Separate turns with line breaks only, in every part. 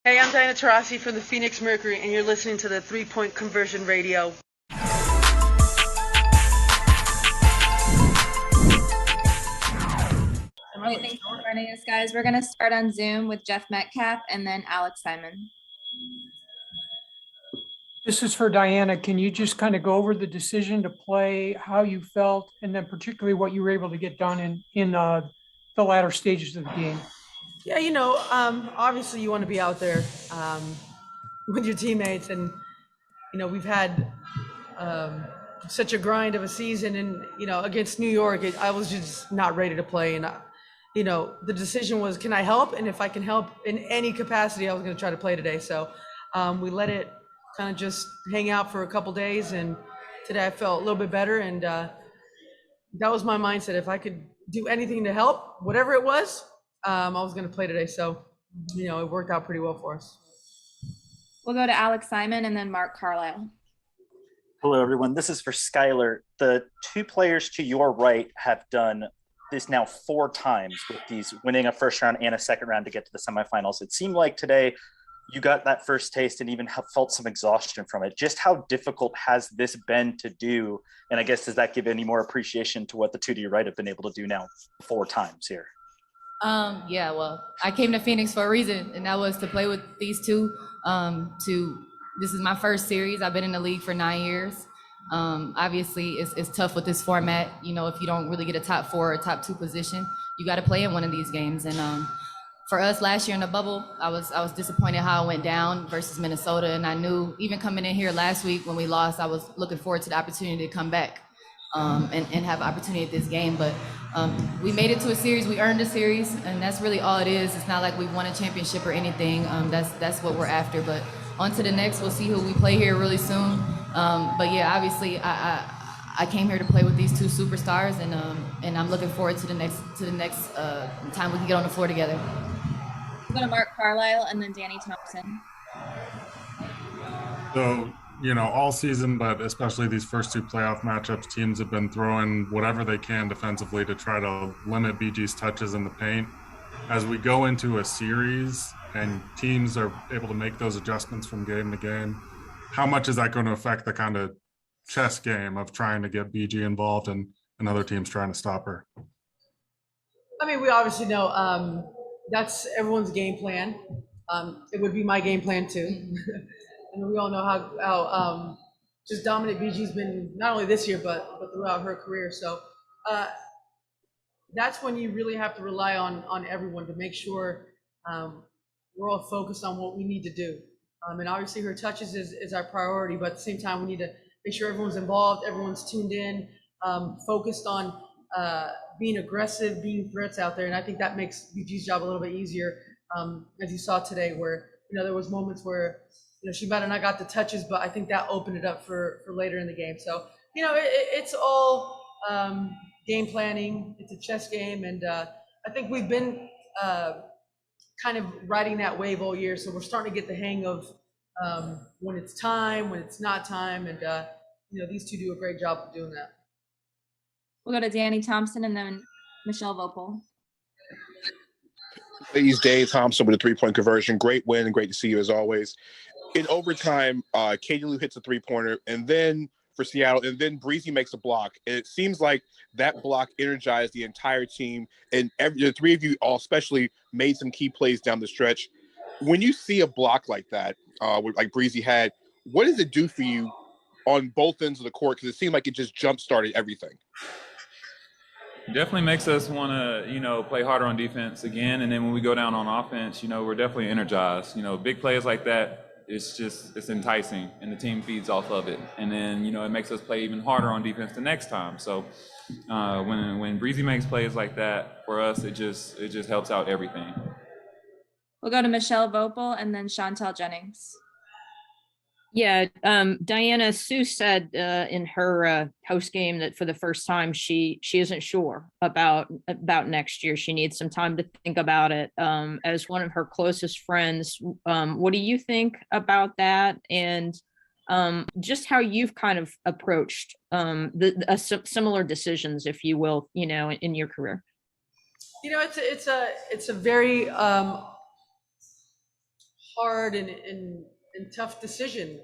Hey, I'm Brianna Turner from the Phoenix Mercury, and you're listening to the 3-Point Conversion Radio.
All right, thanks for joining us, guys. We're going to start on Zoom with Jeff Metcalf and then Alex Simon.
This is for Diana. Can you just kind of go over the decision to play, how you felt, and then particularly what you were able to get done in the latter stages of the game?
Yeah, obviously you want to be out there with your teammates, and we've had such a grind of a season, and against New York, I was just not ready to play, and the decision was, can I help? And if I can help in any capacity, I was going to try to play today. So we let it kind of just hang out for a couple days, and today I felt a little bit better, and that was my mindset. If I could do anything to help, whatever it was, I was going to play today. So it worked out pretty well for us.
We'll go to Alex Simon and then Mark Carlisle.
Hello, everyone. This is for Skylar. The two players to your right have done this now 4 times, with these winning a first round and a second round to get to the semifinals. It seemed like today you got that first taste and even felt some exhaustion from it. Just how difficult has this been to do? And I guess, does that give any more appreciation to what the two to your right have been able to do now 4 times here?
Yeah, well, I came to Phoenix for a reason, and that was to play with these two. This is my first series. I've been in the league for 9 years. Obviously, it's tough with this format. If you don't really get a top 4 or top 2 position, you got to play in one of these games. And for us last year in the bubble, I was disappointed how it went down versus Minnesota. And I knew even coming in here last week when we lost, I was looking forward to the opportunity to come back and have opportunity at this game. But we made it to a series. We earned a series, and that's really all it is. It's not like we won a championship or anything. That's what we're after. But on to the next. We'll see who we play here really soon. But yeah, obviously, I came here to play with these two superstars, and I'm looking forward to the next time we can get on the floor together.
We'll go to Mark Carlisle and then Danny Thompson.
So, all season, but especially these first 2 playoff matchups, teams have been throwing whatever they can defensively to try to limit BG's touches in the paint. As we go into a series and teams are able to make those adjustments from game to game, how much is that going to affect the kind of chess game of trying to get BG involved and other teams trying to stop her?
I mean, we obviously know that's everyone's game plan. It would be my game plan too. And we all know how just dominant BG's been, not only this year, but throughout her career. So that's when you really have to rely on everyone to make sure we're all focused on what we need to do. And obviously her touches is our priority, but at the same time, we need to make sure everyone's involved, everyone's tuned in, focused on being aggressive, being threats out there. And I think that makes BG's job a little bit easier, as you saw today, where there was moments where she might have not got the touches, but I think that opened it up for later in the game. So it's all game planning. It's a chess game, and I think we've been kind of riding that wave all year. So we're starting to get the hang of when it's time, when it's not time, and these two do a great job of doing that.
We'll go to Danny Thompson and then Michelle Vopel.
Ladies, Danny Thompson with a 3-point conversion. Great win and great to see you as always. In overtime, Katie Lou hits a 3-pointer, and then for Seattle, and then Breezy makes a block. And it seems like that block energized the entire team, and the 3 of you all especially made some key plays down the stretch. When you see a block like that, like Breezy had, what does it do for you on both ends of the court? Because it seemed like it just jump-started everything.
Definitely makes us want to, play harder on defense again. And then when we go down on offense, we're definitely energized. Big plays like that, it's enticing, and the team feeds off of it. And then, it makes us play even harder on defense the next time. So when Breezy makes plays like that, for us, it just helps out everything.
We'll go to Michelle Vopel and then Chantel Jennings.
Yeah, Diana, Sue said in her post game that for the first time she isn't sure about next year. She needs some time to think about it. As one of her closest friends, what do you think about that? And just how you've kind of approached similar decisions, if you will, in your career.
It's a very hard and tough decision.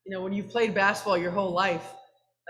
You know, when you've played basketball your whole life,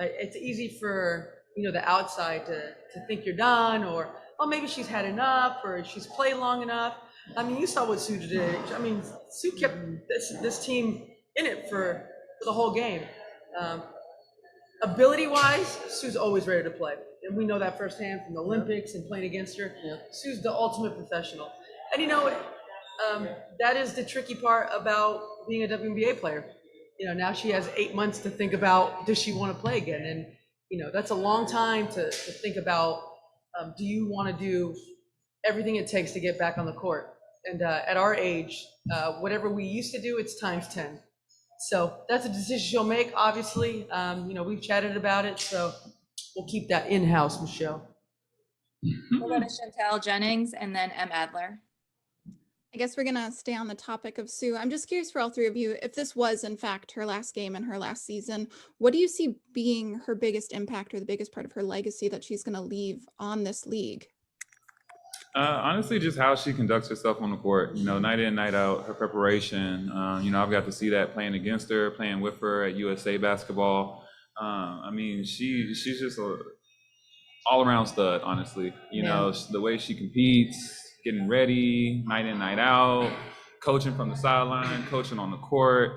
it's easy for, you know, the outside to think you're done, or, oh, maybe she's had enough, or she's played long enough. I mean, you saw what Sue did. I mean, Sue kept this team in it for the whole game. Ability-wise, Sue's always ready to play. And we know that firsthand from the Olympics and playing against her. Sue's the ultimate professional. And you know, that is the tricky part about being a WNBA player. You know, now she has 8 months to think about, does she want to play again? And, you know, that's a long time to think about, do you want to do everything it takes to get back on the court? And at our age, whatever we used to do, it's times 10. So that's a decision she'll make, obviously. You know, we've chatted about it, so we'll keep that in-house, Michelle.
We'll go to Chantel Jennings and then M. Adler.
I guess we're gonna stay on the topic of Sue. I'm just curious for all three of you, if this was in fact her last game in her last season, what do you see being her biggest impact or the biggest part of her legacy that she's gonna leave on this league?
Honestly, just how she conducts herself on the court, you know, night in, night out, her preparation. You know, I've got to see that playing against her, playing with her at USA basketball. I mean, she's just a all-around stud, honestly. You know, the way she competes, getting ready, night in, night out, coaching from the sideline, coaching on the court.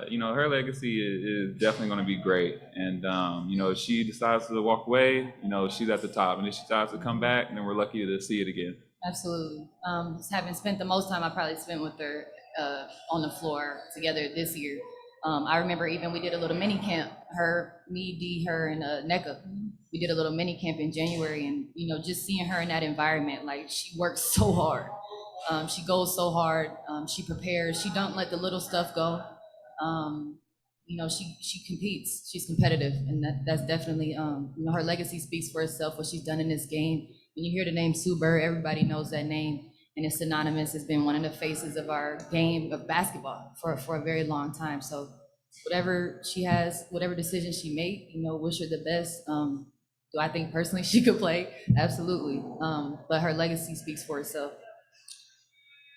You know, her legacy is definitely going to be great. And, you know, if she decides to walk away, you know, she's at the top. And if she decides to come back, then we're lucky to see it again.
Absolutely. Just having spent the most time I probably spent with her on the floor together this year. I remember even we did a little mini camp, me, Dee, her, and NECA. We did a little mini camp in January, and, you know, just seeing her in that environment, like, she works so hard. She goes so hard. She prepares. She don't let the little stuff go. You know, she competes. She's competitive, and that's definitely, you know, her legacy speaks for itself. What she's done in this game. When you hear the name Sue Bird, everybody knows that name, and it's synonymous. It's been one of the faces of our game of basketball for a very long time. So whatever she has, whatever decision she made, you know, wish her the best. Do I think personally she could play? Absolutely. But her legacy speaks for itself.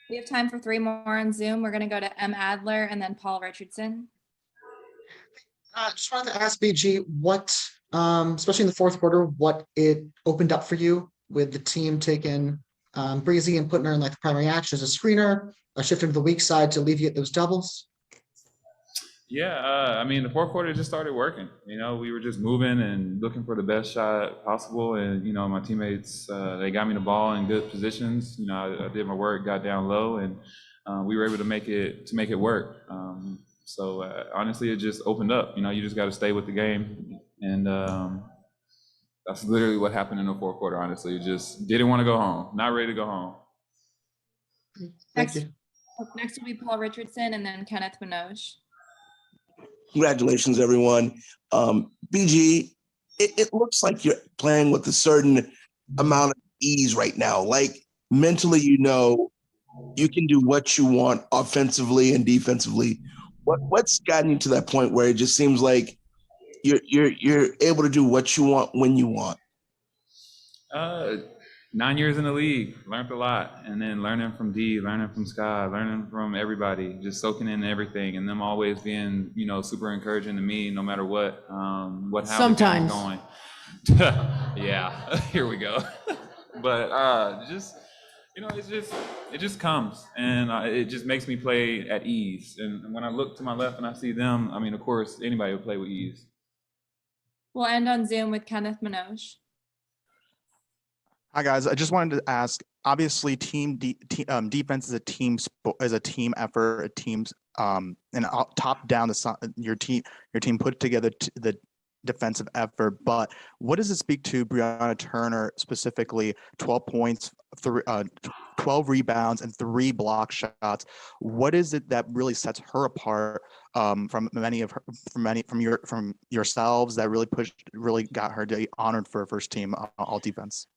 We have time for 3 more on Zoom. We're gonna go to M. Adler and then Paul Richardson.
Just wanted to ask BG what, especially in the fourth quarter, what it opened up for you with the team taking Breezy and putting her in like the primary action as a screener, shifting to the weak side to alleviate those doubles.
Yeah, I mean, the fourth quarter just started working. You know, we were just moving and looking for the best shot possible. And, you know, my teammates, they got me the ball in good positions. You know, I did my work, got down low, and we were able to make it work. So honestly, it just opened up. You know, you just got to stay with the game. And that's literally what happened in the fourth quarter, honestly. Just didn't want to go home, not ready to go home.
Thank you.
Next will be Paul Richardson and then Kenneth Minogue.
Congratulations, everyone. BG, it looks like you're playing with a certain amount of ease right now. Like mentally, you know, you can do what you want offensively and defensively. What's gotten you to that point where it just seems like you're able to do what you want when you want?
9 years in the league, learned a lot, and then learning from Dee, learning from Sky, learning from everybody, just soaking in everything, and them always being, you know, super encouraging to me, no matter what how
Sometimes.
the game's going. Yeah, here we go. But just, you know, it just comes, and it just makes me play at ease. And when I look to my left and I see them, I mean, of course, anybody would play with ease.
We'll end on Zoom with Kenneth Minogue.
Hi guys, I just wanted to ask. Obviously, defense is a team effort, a team's and top down. Your team put together the defensive effort. But what does it speak to Brianna Turner specifically? 12 points, 12 rebounds, and 3 block shots. What is it that really sets her apart from yourselves that really got her to be honored for first team all defense?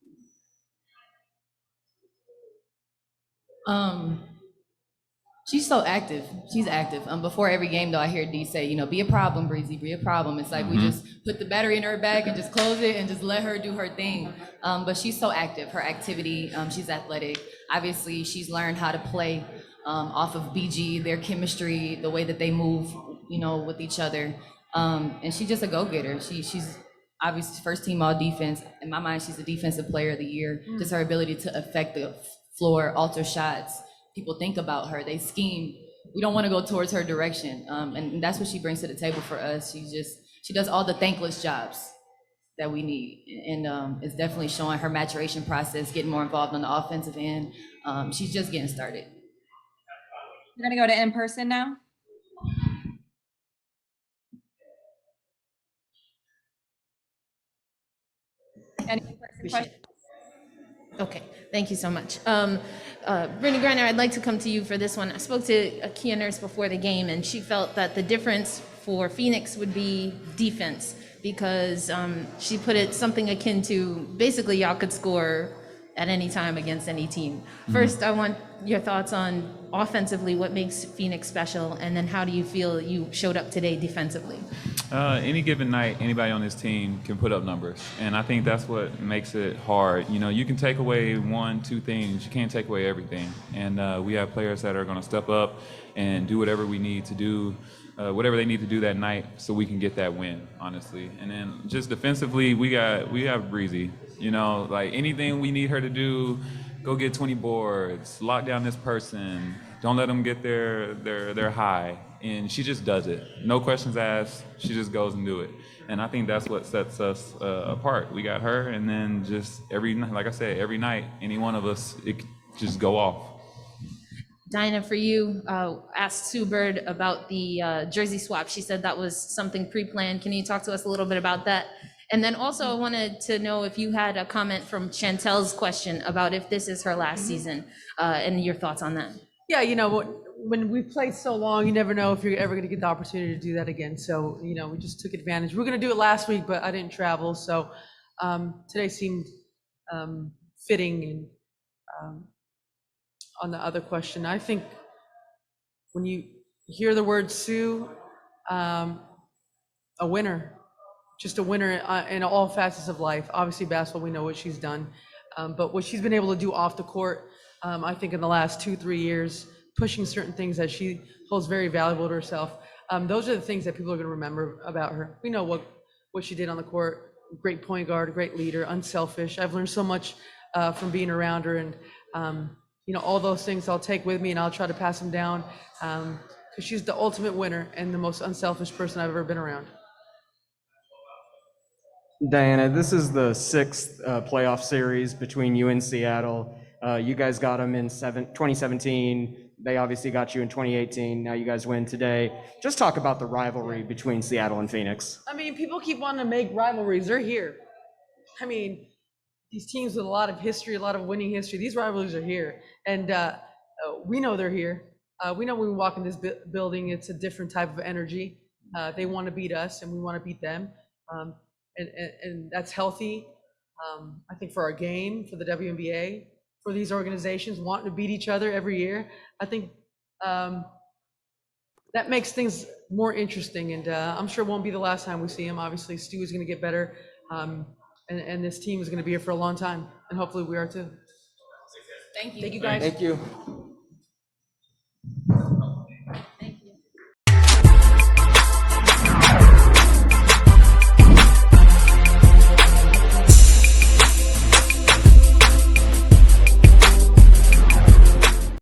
She's so active. She's active. Before every game, though, I hear Dee say, you know, be a problem, Breezy, be a problem. It's like we just put the battery in her bag and just close it and just let her do her thing. But she's so active. Her activity, she's athletic. Obviously, she's learned how to play off of BG, their chemistry, the way that they move, with each other. And she's just a go-getter. She's obviously first team all defense. In my mind, she's the defensive player of the year. Just her ability to affect the floor, alter shots. People think about her, they scheme. We don't want to go towards her direction. And that's what she brings to the table for us. She does all the thankless jobs that we need. And it's definitely showing her maturation process, getting more involved on the offensive end. She's just getting started.
We're gonna go to in-person now. Any in-person questions?
Okay, thank you so much. Brittney Griner, I'd like to come to you for this one. I spoke to a Kia nurse before the game, and she felt that the difference for Phoenix would be defense, because she put it something akin to basically y'all could score at any time against any team. First, I want your thoughts on offensively, what makes Phoenix special, and then how do you feel you showed up today defensively?
Any given night, anybody on this team can put up numbers, and I think that's what makes it hard. You can take away one, two things. You can't take away everything, and we have players that are going to step up and do whatever we need to do, whatever they need to do that night, so we can get that win. Honestly, and then just defensively, we have Breezy. Like anything we need her to do, go get 20 boards, lock down this person, don't let them get their high. And she just does it. No questions asked. She just goes and do it. And I think that's what sets us apart. We got her, and then just like I said, every night, any one of us, it could just go off.
Diana, for you, asked Sue Bird about the jersey swap. She said that was something pre-planned. Can you talk to us a little bit about that? And then also I wanted to know if you had a comment from Chantel's question about if this is her last season, and your thoughts on that.
Yeah, when we played so long, you never know if you're ever going to get the opportunity to do that again. So, we just took advantage. We were going to do it last week, but I didn't travel. So today seemed fitting. And on the other question, I think when you hear the word Sue, a winner, just a winner in all facets of life. Obviously basketball, we know what she's done. But what she's been able to do off the court, I think in the last 2-3 years, pushing certain things that she holds very valuable to herself. Those are the things that people are going to remember about her. We know what she did on the court. Great point guard, great leader, unselfish. I've learned so much from being around her, and all those things I'll take with me, and I'll try to pass them down, because she's the ultimate winner and the most unselfish person I've ever been around.
Diana, this is the 6th playoff series between you and Seattle. You guys got them in 2017. They obviously got you in 2018. Now you guys win today. Just talk about the rivalry between Seattle and Phoenix.
People keep wanting to make rivalries. They're here. These teams with a lot of history, a lot of winning history, these rivalries are here. And we know they're here. We know when we walk in this building, it's a different type of energy. They want to beat us, and we want to beat them. And that's healthy, I think, for our game, for the WNBA, for these organizations wanting to beat each other every year. I think that makes things more interesting, and I'm sure it won't be the last time we see them. Obviously, Stu is going to get better, and this team is going to be here for a long time, and hopefully we are too.
Thank you.
Thank you, guys.
Thank you.